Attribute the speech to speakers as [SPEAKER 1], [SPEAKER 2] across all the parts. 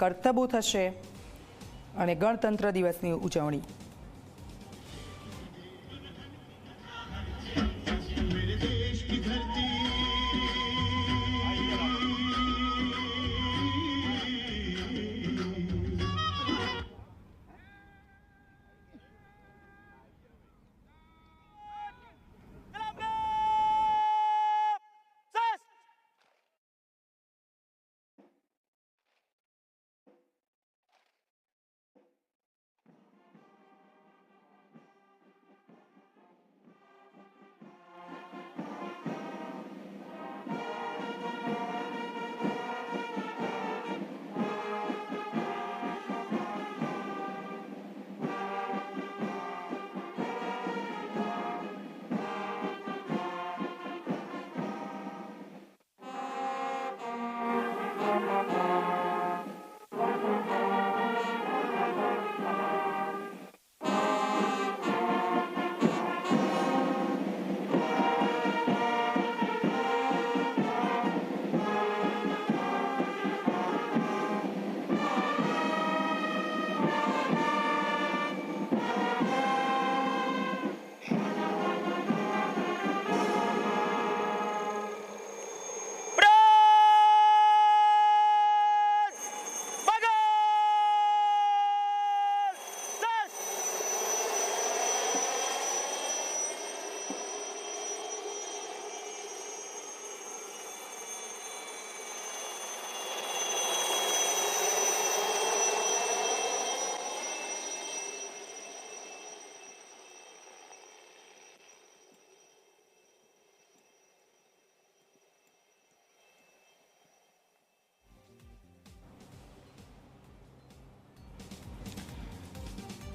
[SPEAKER 1] કરતબો થશે અને ગણતંત્ર દિવસની ઉજવણી।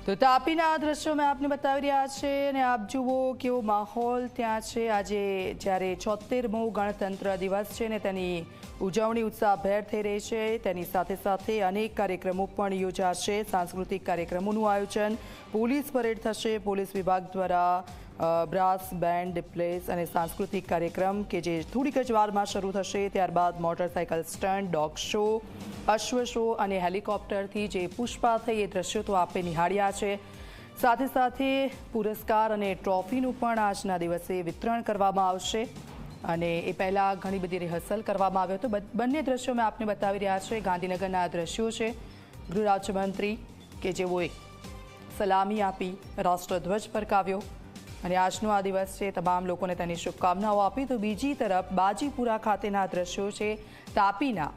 [SPEAKER 1] તો તાપીના આ દ્રશ્યો મેં આપને બતાવી રહ્યા છે અને આપ જુઓ કેવો માહોલ ત્યાં છે। આજે જ્યારે 76મો ગણતંત્ર દિવસ છે ને તેની ઉજવણી ઉત્સાહભેર થઈ રહી છે। તેની સાથે સાથે અનેક કાર્યક્રમો પણ યોજાશે। સાંસ્કૃતિક કાર્યક્રમોનું આયોજન, પોલીસ પરેડ થશે। પોલીસ વિભાગ દ્વારા બ્રાસ બેન્ડ, ડિપ્લેસ અને સાંસ્કૃતિક કાર્યક્રમ કે જે થોડીક જ વારમાં શરૂ થશે। ત્યારબાદ મોટરસાઇકલ સ્ટન્ટ, ડોગ શો, અશ્વ શો અને હેલિકોપ્ટરથી જે પુષ્પા થઈ એ દ્રશ્યો તો આપે નિહાળ્યા છે। સાથે સાથે પુરસ્કાર અને ટ્રોફીનું પણ આજના દિવસે વિતરણ કરવામાં આવશે અને એ પહેલાં ઘણી બધી રિહર્સલ કરવામાં આવ્યો હતો। બંને દ્રશ્યો મેં આપને બતાવી રહ્યા છે। ગાંધીનગરના આ દ્રશ્યો છે, ગૃહ રાજ્યમંત્રી કે જેઓએ સલામી આપી, રાષ્ટ્રધ્વજ ફરકાવ્યો અને આજનો આ દિવસ છે, તમામ લોકોને તેની શુભકામનાઓ આપી। તો બીજી તરફ બાજીપુરા ખાતેના દ્રશ્યો છે, તાપીના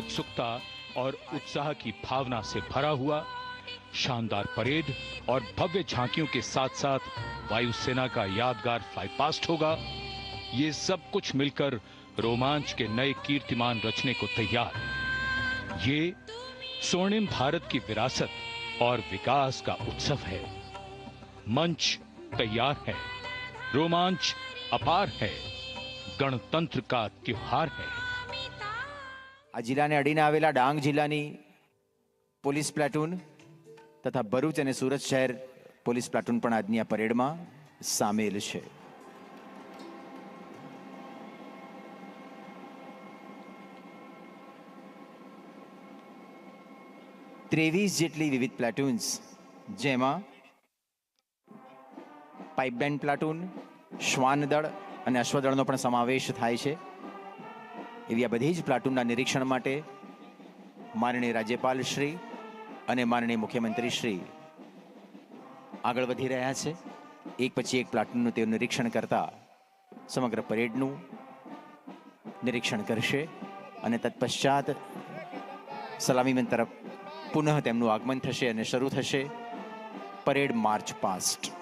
[SPEAKER 2] उत्सुकता और उत्साह की भावना से भरा हुआ शानदार परेड और भव्य झांकियों के साथ साथ वायुसेना का यादगार फ्लाई पास्ट होगा। ये सब कुछ मिलकर रोमांच के नए कीर्तिमान रचने को तैयार। ये स्वर्णिम भारत की विरासत और विकास का उत्सव है। मंच तैयार है, रोमांच अपार है, गणतंत्र का त्योहार है।
[SPEAKER 3] आ जिल्लाने अडीने आवेला डांग जिल्लानी पोलीस प्लाटून तथा भरूच અને સુરત શહેર પોલીસ પ્લાટૂન પણ આજની આ પરેડમાં સામેલ છે। 23 જેટલી વિવિધ પ્લાટૂન્સ, જેમાં પાઇપબેન્ડ પ્લાટૂન, શ્વાન દળ અને અશ્વદળનો પણ સમાવેશ થાય છે. એવી આ બધી જ પ્લાટૂનના નિરીક્ષણ માટે માનનીય રાજ્યપાલ શ્રી અને માનનીય મુખ્યમંત્રી શ્રી આગળ વધી રહ્યા છે. એક પછી એક પ્લાટૂનનું તેઓ નિરીક્ષણ કરતા સમગ્ર પરેડનું નિરીક્ષણ કરશે અને તત્પશ્ચાત સલામીમેન તરફ પુનઃ તેમનું આગમન થશે અને શરૂ થશે પરેડ માર્ચ પાસ્ટ.